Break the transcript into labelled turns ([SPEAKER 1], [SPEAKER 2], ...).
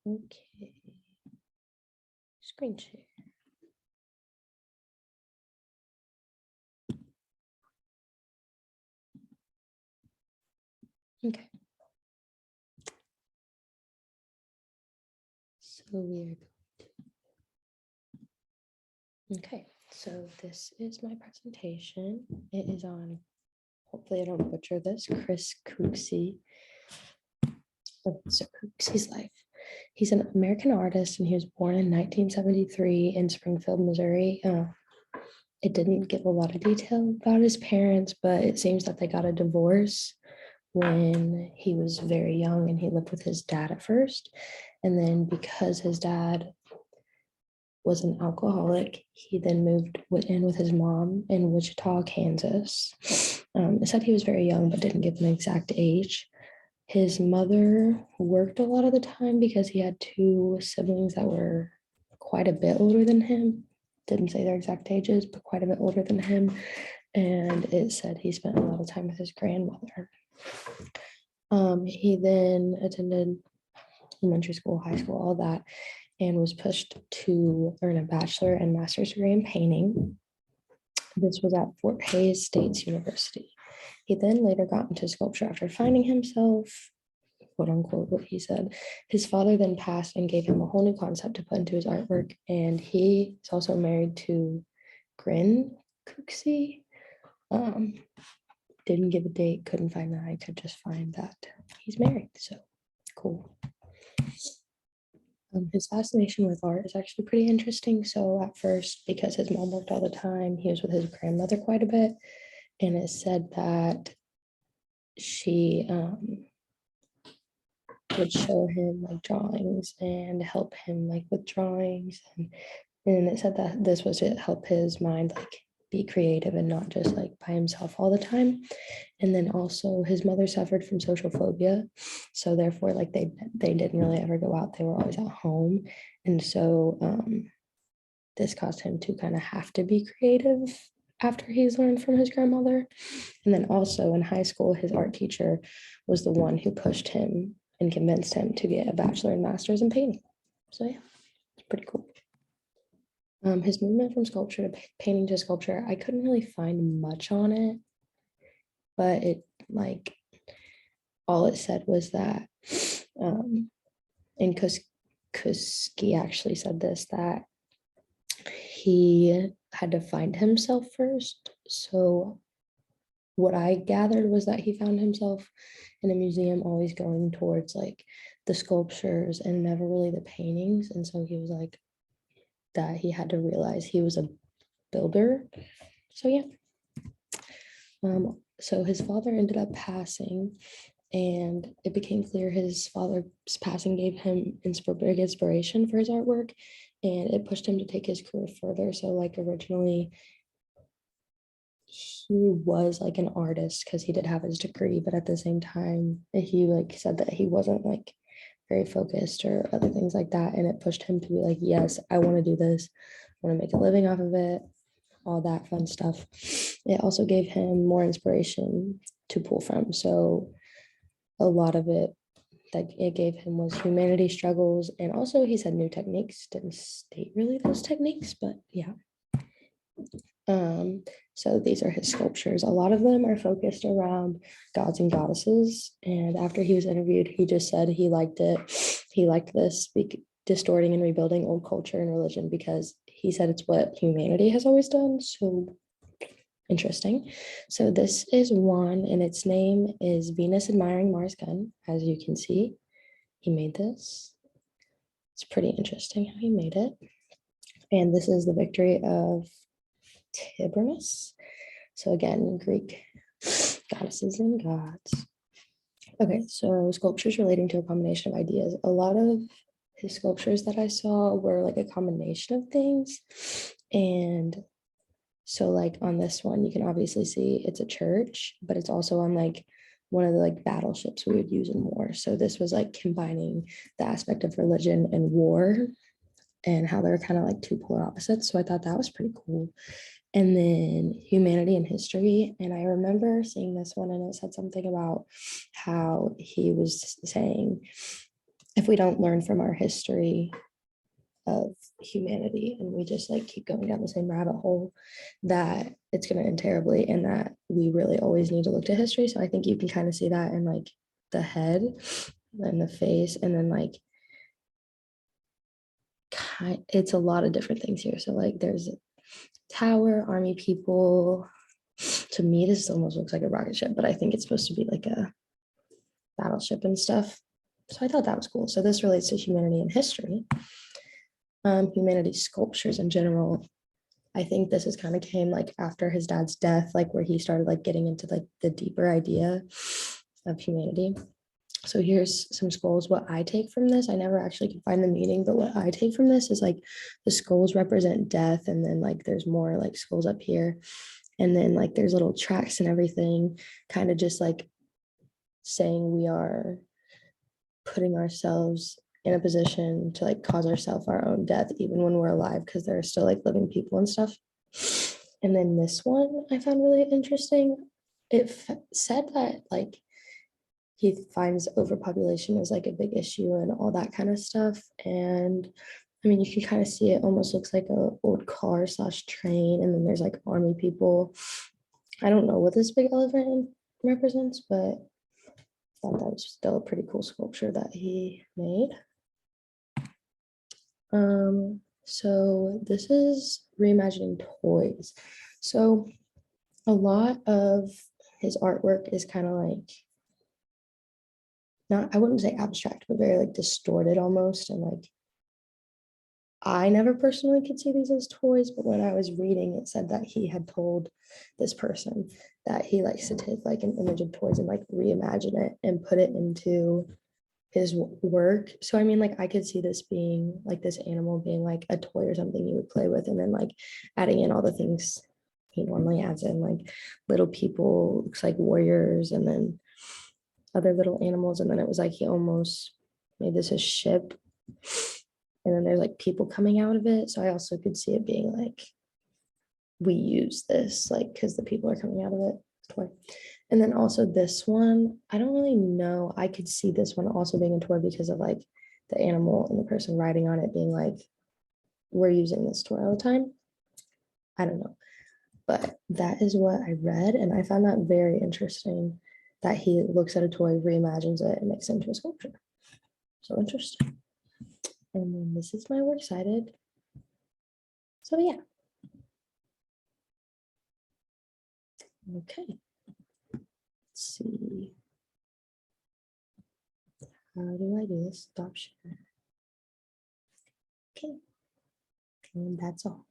[SPEAKER 1] Okay. Screen share. Okay. So we are going to. Okay. So this is my presentation. It is on, hopefully I don't butcher this, Kuski. So Kuski's life. He's an American artist and he was born in 1973 in Springfield, Missouri. It didn't give a lot of detail about his parents, but it seems that they got a divorce when he was very young and he lived with his dad at first. And then because his dad was an alcoholic, he then moved in with his mom in Wichita, Kansas. It said he was very young, but didn't give an exact age. His mother worked a lot of the time because he had two siblings that were quite a bit older than him. Didn't say their exact ages, but quite a bit older than him. And it said he spent a lot of time with his grandmother. He then attended elementary school, high school, all that, and was pushed to earn a bachelor and master's degree in painting. This was at Fort Hays State University. He then later got into sculpture after finding himself, quote unquote, what he said. His father then passed and gave him a whole new concept to put into his artwork. And he is also married to Grin Kuksi. Didn't give a date, couldn't find that. I could just find that he's married. So cool. His fascination with art is actually pretty interesting. So at first, because his mom worked all the time, he was with his grandmother quite a bit. And it said that she would show him like drawings and help him like with drawings. And it said that this was to help his mind like be creative and not just like by himself all the time. And then also his mother suffered from social phobia, so therefore like they didn't really ever go out. They were always at home. And so this caused him to kind of have to be creative after he's learned from his grandmother. And then also in high school, his art teacher was the one who pushed him and convinced him to get a bachelor and master's in painting. So yeah, it's pretty cool. His movement from sculpture to painting to sculpture, I couldn't really find much on it, but it like all it said was that, and Kuski actually said this, that he had to find himself first. So what I gathered was that he found himself in a museum always going towards like the sculptures and never really the paintings. And so he was like, that he had to realize he was a builder. So yeah. So his father ended up passing, and it became clear his father's passing gave him big inspiration for his artwork, and it pushed him to take his career further. So like originally he was like an artist because he did have his degree, but at the same time he like said that he wasn't like very focused or other things like that, and it pushed him to be like, yes, I want to do this, I want to make a living off of it, all that fun stuff. It also gave him more inspiration to pull from. So a lot of it that it gave him was humanity struggles, and also he said new techniques. Didn't state really those techniques, but yeah. So these are his sculptures. A lot of them are focused around gods and goddesses. And after he was interviewed, he just said he liked it. He liked this, distorting and rebuilding old culture and religion, because he said it's what humanity has always done. So interesting. So this is one, and its name is Venus Admiring Mars Gun. As you can see, he made this. It's pretty interesting how he made it. And this is the victory of Tiberinus. So again, Greek goddesses and gods. Okay, so sculptures relating to a combination of ideas. A lot of his sculptures that I saw were like a combination of things. And so like on this one, you can obviously see it's a church, but it's also on like one of the like battleships we would use in war. So this was like combining the aspect of religion and war and how they're kind of like two polar opposites. So I thought that was pretty cool. And then humanity and history. And I remember seeing this one, and it said something about how he was saying if we don't learn from our history of humanity and we just like keep going down the same rabbit hole, that it's going to end terribly, and that we really always need to look to history. So I think you can kind of see that in like the head and the face, and then like it's a lot of different things here. So like there's a tower, army people. To me, this almost looks like a rocket ship, but I think it's supposed to be like a battleship and stuff. So I thought that was cool. So this relates to humanity and history. Humanity sculptures in general. I think this is kind of came like after his dad's death, like where he started like getting into like the deeper idea of humanity. So here's some skulls. What I take from this, I never actually could find the meaning, but what I take from this is like the skulls represent death, and then like there's more like skulls up here, and then like there's little tracks and everything, kind of just like saying we are putting ourselves in a position to like cause ourselves our own death even when we're alive, because there are still like living people and stuff. And then this one I found really interesting. It said that like he finds overpopulation as like a big issue and all that kind of stuff. And I mean, you can kind of see it almost looks like a old car slash train, and then there's like army people. I don't know what this big elephant represents, but I thought that was still a pretty cool sculpture that he made. So this is reimagining toys. So a lot of his artwork is kind of like, not, I wouldn't say abstract, but very like distorted almost. And like, I never personally could see these as toys, but when I was reading, it said that he had told this person that he likes to take like an image of toys and like reimagine it and put it into his work. So I mean, like I could see this being like this animal being like a toy or something you would play with, and then like adding in all the things he normally adds in, like little people, looks like warriors, and then other little animals. And then it was like he almost made this a ship, and then there's like people coming out of it. So I also could see it being like, we use this like because the people are coming out of it. Toy. And then also this one, I don't really know. I could see this one also being a toy because of like the animal and the person riding on it being like, we're using this toy all the time. I don't know. But that is what I read. And I found that very interesting that he looks at a toy, reimagines it, and makes it into a sculpture. So interesting. And then this is my works cited. So yeah. Okay. Let's see. How do I do this? Stop share. Okay. And that's all.